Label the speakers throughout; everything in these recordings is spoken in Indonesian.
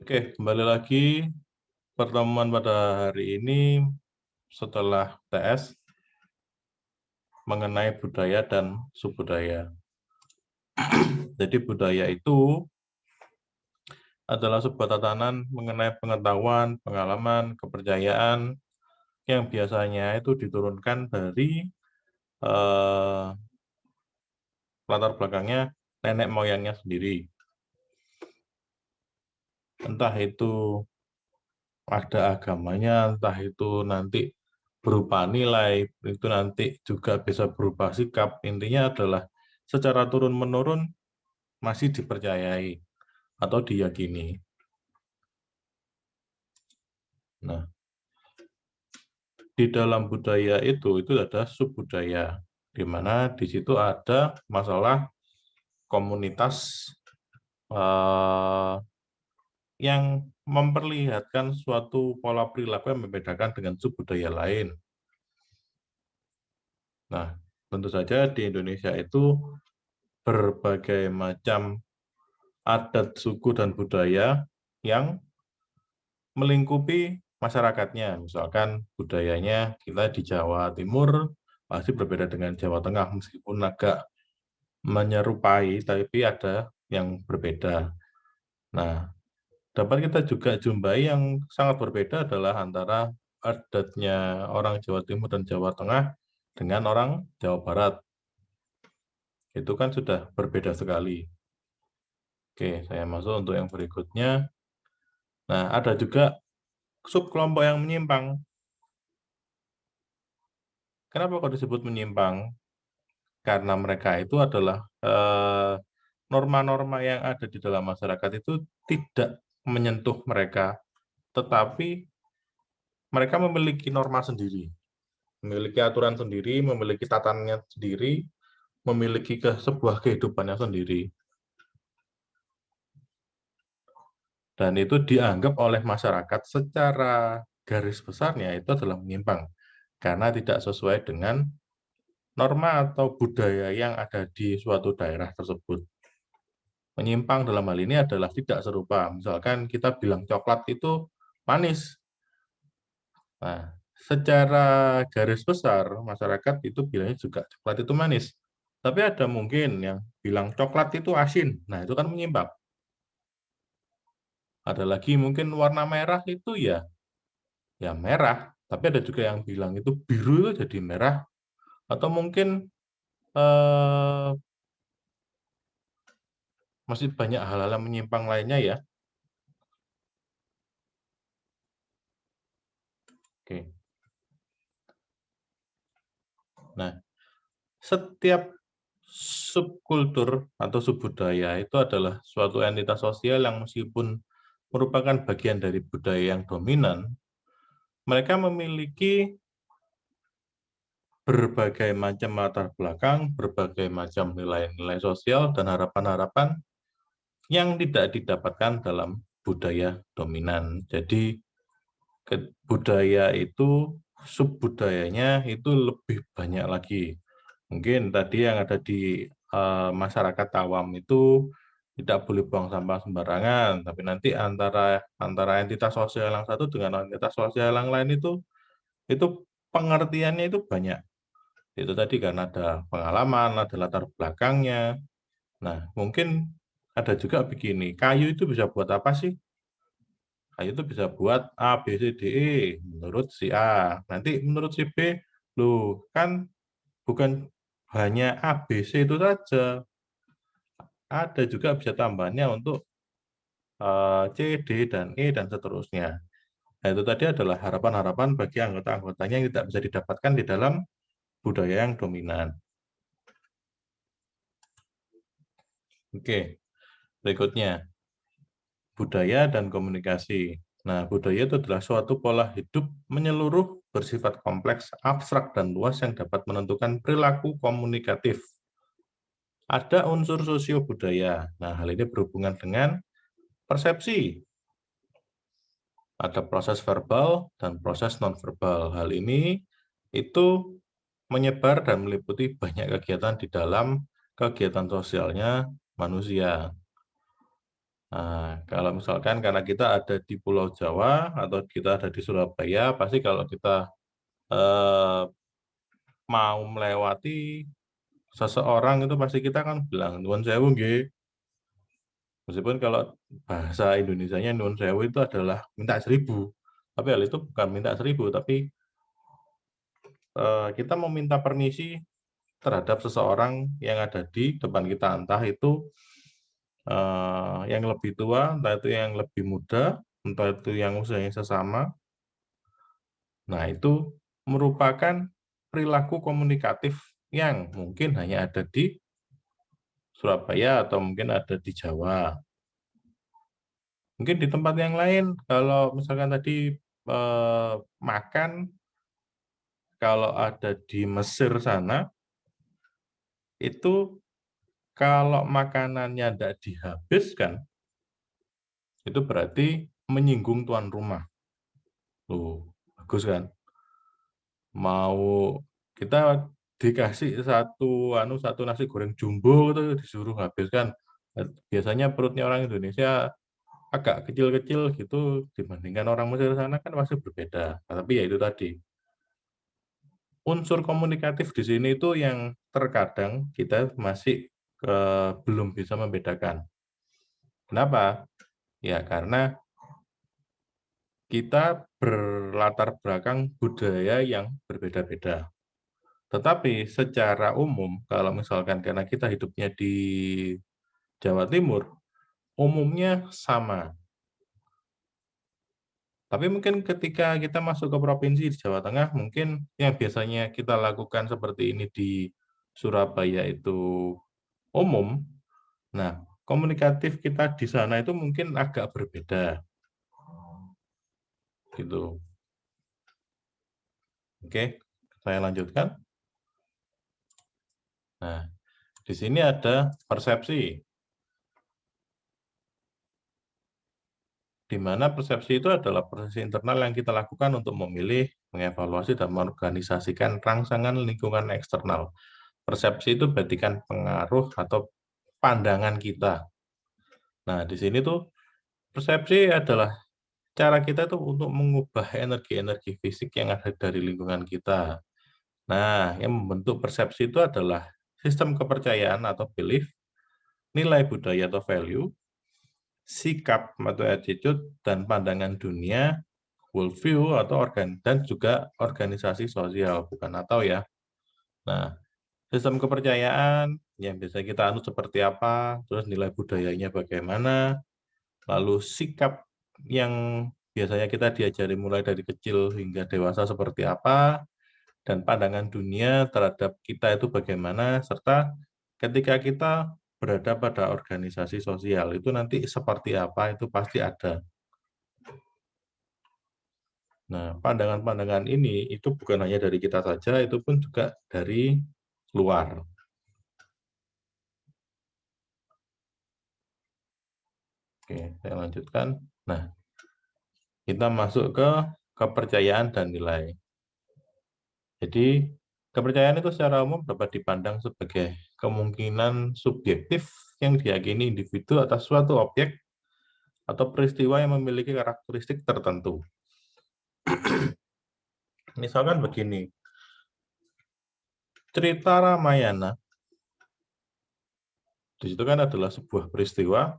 Speaker 1: Oke, kembali lagi pertemuan pada hari ini setelah TS mengenai budaya dan subbudaya. Jadi budaya itu adalah sebuah tatanan mengenai pengetahuan, pengalaman, kepercayaan yang biasanya itu diturunkan dari eh, latar belakangnya nenek moyangnya sendiri. Entah itu ada agamanya, entah itu nanti berupa nilai, itu nanti juga bisa berupa sikap. Intinya adalah secara turun-menurun masih dipercayai atau diyakini. Nah, di dalam budaya itu ada subbudaya, di mana di situ ada masalah komunitas eh, yang memperlihatkan suatu pola perilaku yang membedakan dengan subbudaya lain. Nah, tentu saja di Indonesia itu berbagai macam adat, suku, dan budaya yang melingkupi masyarakatnya. Misalkan budayanya kita di Jawa Timur pasti berbeda dengan Jawa Tengah, meskipun agak menyerupai, tapi ada yang berbeda. Nah, dapat kita juga jumpai yang sangat berbeda adalah antara adatnya orang Jawa Timur dan Jawa Tengah dengan orang Jawa Barat. Itu kan sudah berbeda sekali. Oke, saya masuk untuk yang berikutnya. Nah, ada juga subkelompok yang menyimpang. Kenapa kok disebut menyimpang? Karena mereka itu adalah norma-norma yang ada di dalam masyarakat itu tidak menyentuh mereka, tetapi mereka memiliki norma sendiri, memiliki aturan sendiri, memiliki tatanannya sendiri, memiliki sebuah kehidupannya sendiri. Dan itu dianggap oleh masyarakat secara garis besarnya itu adalah menyimpang, karena tidak sesuai dengan norma atau budaya yang ada di suatu daerah tersebut. Menyimpang dalam hal ini adalah tidak serupa. Misalkan kita bilang coklat itu manis. Nah, secara garis besar masyarakat itu bilangnya juga coklat itu manis. Tapi ada mungkin yang bilang coklat itu asin. Nah, itu kan menyimpang. Ada lagi mungkin warna merah itu ya merah. Tapi ada juga yang bilang itu biru itu jadi merah. Atau mungkin eh, masih banyak hal-hal yang menyimpang lainnya ya. Oke. Nah, setiap subkultur atau subbudaya itu adalah suatu entitas sosial yang meskipun merupakan bagian dari budaya yang dominan, mereka memiliki berbagai macam latar belakang, berbagai macam nilai-nilai sosial dan harapan-harapan yang tidak didapatkan dalam budaya dominan. Jadi budaya itu, subbudayanya itu lebih banyak lagi. Mungkin tadi yang ada di masyarakat awam itu tidak boleh buang sampah sembarangan, tapi nanti antara entitas sosial yang satu dengan entitas sosial yang lain itu pengertiannya itu banyak. Itu tadi karena ada pengalaman, ada latar belakangnya. Nah, mungkin ada juga begini, kayu itu bisa buat apa sih? Kayu itu bisa buat A, B, C, D, E menurut si A. Nanti menurut si B, loh kan bukan hanya A, B, C itu saja. Ada juga bisa tambahannya untuk C, D, dan E, dan seterusnya. Nah, itu tadi adalah harapan-harapan bagi anggota-anggotanya yang tidak bisa didapatkan di dalam budaya yang dominan. Oke, berikutnya. Budaya dan komunikasi. Nah, budaya itu adalah suatu pola hidup menyeluruh, bersifat kompleks, abstrak, dan luas yang dapat menentukan perilaku komunikatif. Ada unsur sosio-budaya. Nah, hal ini berhubungan dengan persepsi. Ada proses verbal dan proses nonverbal. Hal ini itu menyebar dan meliputi banyak kegiatan di dalam kegiatan sosialnya manusia. Nah, kalau misalkan karena kita ada di Pulau Jawa atau kita ada di Surabaya, pasti kalau kita eh, mau melewati seseorang itu pasti kita kan bilang nuwun sewu nggih. Meskipun kalau bahasa Indonesianya nuwun sewu itu adalah minta 1.000. Tapi hal itu bukan minta 1.000, tapi kita meminta permisi terhadap seseorang yang ada di depan kita, entah itu yang lebih tua, entah itu yang lebih muda, entah itu yang usianya sesama. Nah, itu merupakan perilaku komunikatif yang mungkin hanya ada di Surabaya atau mungkin ada di Jawa. Mungkin di tempat yang lain, kalau misalkan tadi makan, kalau ada di Mesir sana, itu kalau makanannya tidak dihabiskan, itu berarti menyinggung tuan rumah. Tuh, bagus kan? Mau kita dikasih satu nasi goreng jumbo itu disuruh habiskan. Biasanya perutnya orang Indonesia agak kecil-kecil gitu dibandingkan orang Mesir sana kan masih berbeda. Nah, tapi ya itu tadi. Unsur komunikatif di sini itu yang terkadang kita masih belum bisa membedakan. Kenapa? Ya karena kita berlatar belakang budaya yang berbeda-beda. Tetapi secara umum, kalau misalkan karena kita hidupnya di Jawa Timur, umumnya sama. Tapi mungkin ketika kita masuk ke provinsi di Jawa Tengah, mungkin yang biasanya kita lakukan seperti ini di Surabaya itu umum. Nah, komunikatif kita di sana itu mungkin agak berbeda. Gitu. Oke, saya lanjutkan. Nah, di sini ada persepsi. Di mana persepsi itu adalah proses internal yang kita lakukan untuk memilih, mengevaluasi, dan mengorganisasikan rangsangan lingkungan eksternal. Persepsi itu berarti kan pengaruh atau pandangan kita. Nah, di sini tuh persepsi adalah cara kita tuh untuk mengubah energi-energi fisik yang ada dari lingkungan kita. Nah, yang membentuk persepsi itu adalah sistem kepercayaan atau belief, nilai budaya atau value, sikap atau attitude, dan pandangan dunia, worldview atau dan juga organisasi sosial, bukan atau ya. Nah, sistem kepercayaan yang biasa kita anut seperti apa, terus nilai budayanya bagaimana, lalu sikap yang biasanya kita diajari mulai dari kecil hingga dewasa seperti apa, dan pandangan dunia terhadap kita itu bagaimana, serta ketika kita berada pada organisasi sosial itu nanti seperti apa itu pasti ada. Nah, pandangan-pandangan ini itu bukan hanya dari kita saja, itu pun juga dari luar. Oke, saya lanjutkan. Nah, kita masuk ke kepercayaan dan nilai. Jadi, kepercayaan itu secara umum dapat dipandang sebagai kemungkinan subjektif yang diyakini individu atas suatu objek atau peristiwa yang memiliki karakteristik tertentu. Misalkan begini, cerita Ramayana, di situ kan adalah sebuah peristiwa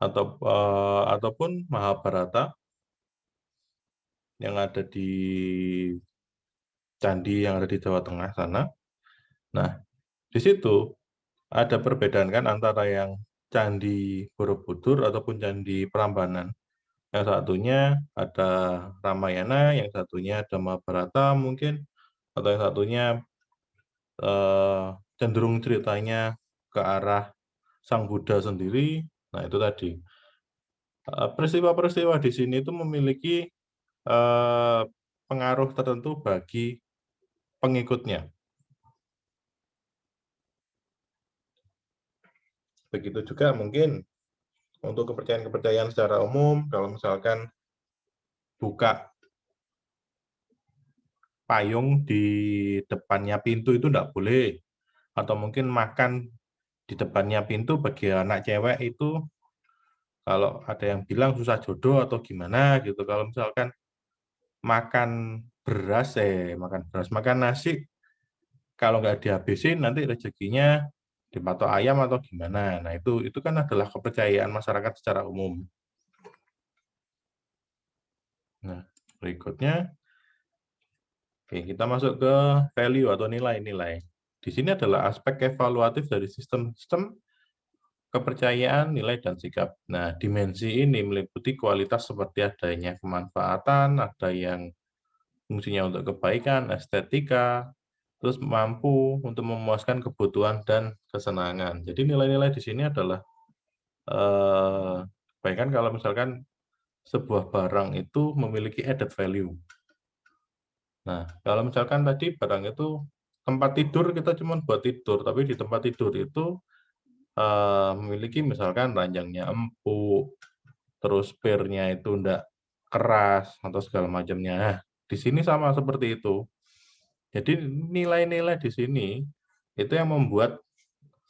Speaker 1: ataupun Mahabharata yang ada di candi yang ada di Jawa Tengah sana. Nah, di situ ada perbedaan kan antara yang Candi Borobudur ataupun Candi Prambanan. Yang satunya ada Ramayana, yang satunya ada Mahabharata mungkin, atau yang satunya cenderung ceritanya ke arah Sang Buddha sendiri. Nah, itu tadi. Peristiwa-peristiwa di sini itu memiliki pengaruh tertentu bagi pengikutnya. Begitu juga mungkin untuk kepercayaan-kepercayaan secara umum, kalau misalkan buka payung di depannya pintu itu enggak boleh. Atau mungkin makan di depannya pintu bagi anak cewek itu Kalau ada yang bilang susah jodoh atau gimana gitu, kalau misalkan makan makan nasi, kalau nggak dihabisin nanti rezekinya dipatok ayam atau gimana. Nah, itu kan adalah kepercayaan masyarakat secara umum. Nah, berikutnya, oke, kita masuk ke value atau nilai-nilai. Di sini adalah aspek evaluatif dari sistem kepercayaan, nilai, dan sikap. Nah, dimensi ini meliputi kualitas seperti adanya kemanfaatan, ada yang fungsinya untuk kebaikan, estetika, terus mampu untuk memuaskan kebutuhan dan kesenangan. Jadi nilai-nilai di sini adalah kebaikan kalau misalkan sebuah barang itu memiliki added value. Nah, kalau misalkan tadi barang itu tempat tidur, kita cuma buat tidur, tapi di tempat tidur itu memiliki misalkan ranjangnya empuk, terus spare-nya itu enggak keras atau segala macamnya. Nah, di sini sama seperti itu. Jadi nilai-nilai di sini itu yang membuat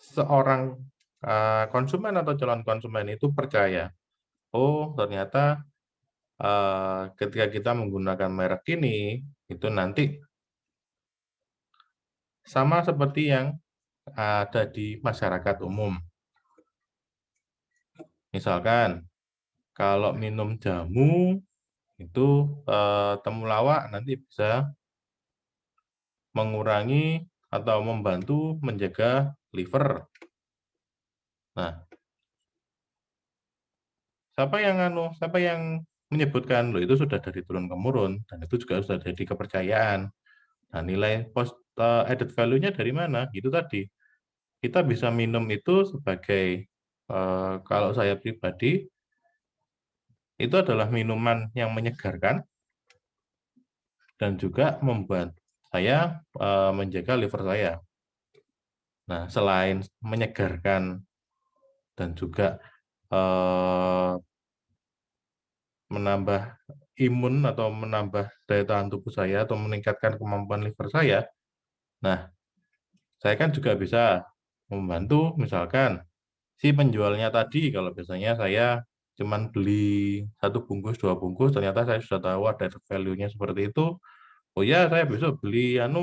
Speaker 1: seorang konsumen atau calon konsumen itu percaya, oh ternyata ketika kita menggunakan merek ini, itu nanti sama seperti yang ada di masyarakat umum. Misalkan kalau minum jamu itu temulawak nanti bisa mengurangi atau membantu menjaga liver. Nah, siapa yang menyebutkan loh itu sudah dari turun temurun dan itu juga sudah jadi kepercayaan. Nah, nilai added value-nya dari mana? Itu tadi. Kita bisa minum itu sebagai kalau saya pribadi itu adalah minuman yang menyegarkan dan juga membuat saya menjaga liver saya. Nah, selain menyegarkan dan juga menambah imun atau menambah daya tahan tubuh saya atau meningkatkan kemampuan liver saya, nah, saya kan juga bisa membantu misalkan si penjualnya tadi, kalau biasanya saya cuman beli 1 bungkus, 2 bungkus, ternyata saya sudah tahu ada value-nya seperti itu. Oh ya, saya besok beli 1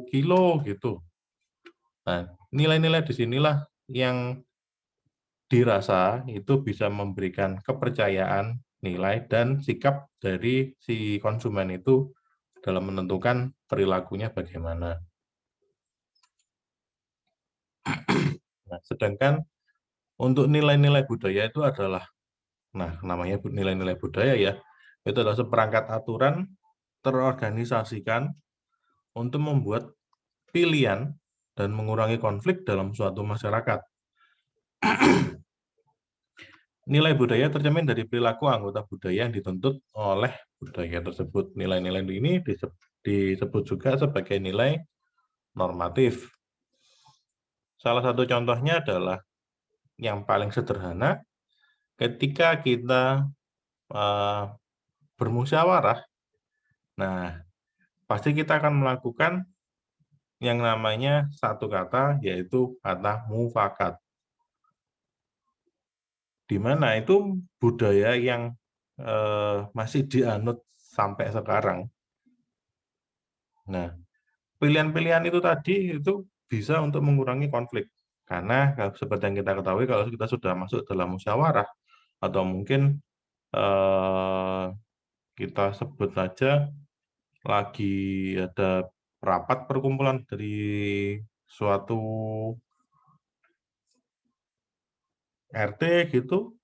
Speaker 1: kilo gitu. Nah, nilai-nilai di sinilah yang dirasa itu bisa memberikan kepercayaan, nilai, dan sikap dari si konsumen itu dalam menentukan perilakunya bagaimana. Nah, sedangkan untuk nilai-nilai budaya itu adalah, nah namanya nilai-nilai budaya ya, itu adalah seperangkat aturan terorganisasikan untuk membuat pilihan dan mengurangi konflik dalam suatu masyarakat. Nilai budaya tercermin dari perilaku anggota budaya yang dituntut oleh budaya tersebut. Nilai-nilai ini disebut juga sebagai nilai normatif. Salah satu contohnya adalah yang paling sederhana, ketika kita bermusyawarah, nah pasti kita akan melakukan yang namanya satu kata, yaitu kata mufakat. Di mana itu budaya yang masih dianut sampai sekarang. Nah, pilihan-pilihan itu tadi itu bisa untuk mengurangi konflik. Karena seperti yang kita ketahui kalau kita sudah masuk dalam musyawarah atau mungkin kita sebut saja lagi ada rapat perkumpulan dari suatu RT gitu.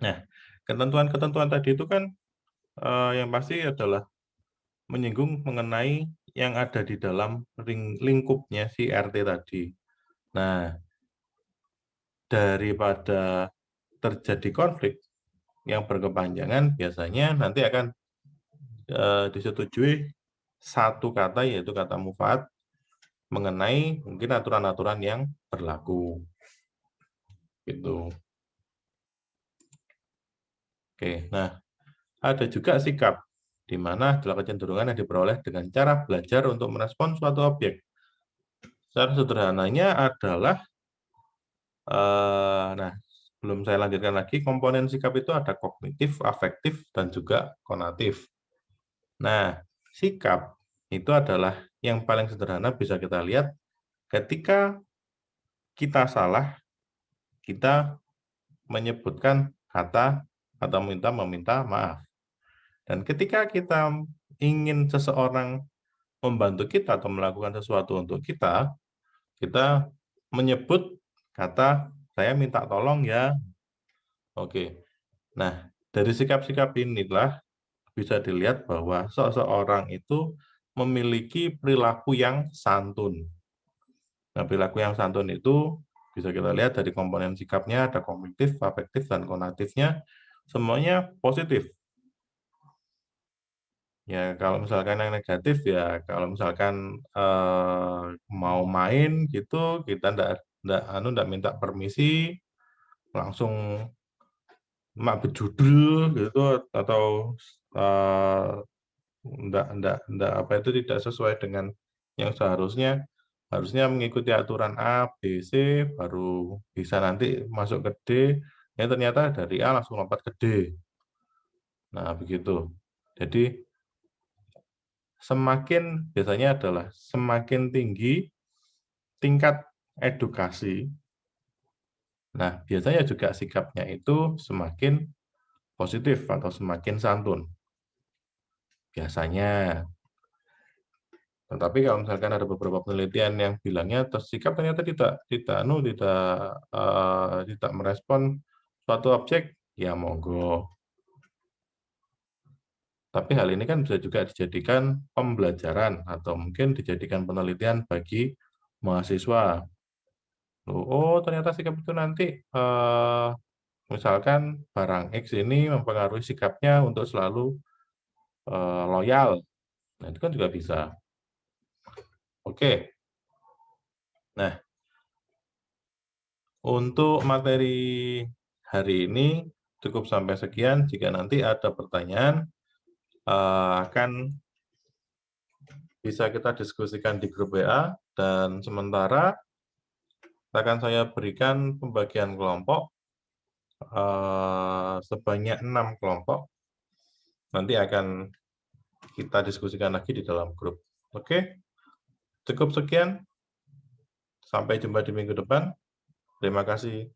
Speaker 1: Nah, ketentuan-ketentuan tadi itu kan yang pasti adalah menyinggung mengenai yang ada di dalam lingkupnya si RT tadi. Nah, daripada terjadi konflik yang berkepanjangan, biasanya nanti akan disetujui satu kata, yaitu kata mufaat, mengenai mungkin aturan-aturan yang berlaku. Gitu. Oke, nah ada juga sikap, di mana adalah kecenderungan yang diperoleh dengan cara belajar untuk merespon suatu objek. Secara sederhananya adalah Nah, sebelum saya lanjutkan lagi, komponen sikap itu ada kognitif, afektif, dan juga konatif. Nah, sikap itu adalah yang paling sederhana bisa kita lihat ketika kita salah, kita menyebutkan kata atau meminta maaf. Dan ketika kita ingin seseorang membantu kita atau melakukan sesuatu untuk kita, kita menyebut kata, "Saya minta tolong ya." Oke. Nah, dari sikap-sikap inilah bisa dilihat bahwa seseorang itu memiliki perilaku yang santun. Nah, perilaku yang santun itu bisa kita lihat dari komponen sikapnya, ada kognitif, afektif, dan konatifnya, semuanya positif. Ya, kalau misalkan yang negatif ya, kalau misalkan mau main gitu, kita ndak minta permisi, langsung mak bejudul gitu, atau ndak apa itu tidak sesuai dengan yang seharusnya. Harusnya mengikuti aturan A, B, C, baru bisa nanti masuk ke D, ya ternyata dari A langsung lompat ke D. Nah, begitu. Jadi biasanya adalah semakin tinggi tingkat edukasi, nah biasanya juga sikapnya itu semakin positif atau semakin santun, biasanya. Tetapi kalau misalkan ada beberapa penelitian yang bilangnya sikap ternyata tidak merespon suatu objek, ya monggo. Tapi hal ini kan bisa juga dijadikan pembelajaran atau mungkin dijadikan penelitian bagi mahasiswa. Oh, ternyata sikap itu nanti, misalkan barang X ini mempengaruhi sikapnya untuk selalu, loyal. Nah, itu kan juga bisa. Oke. Nah, untuk materi hari ini cukup sampai sekian. Jika nanti ada pertanyaan, akan bisa kita diskusikan di grup WA, dan sementara akan saya berikan pembagian kelompok, sebanyak 6 kelompok. Nanti akan kita diskusikan lagi di dalam grup. Oke, cukup sekian. Sampai jumpa di minggu depan. Terima kasih.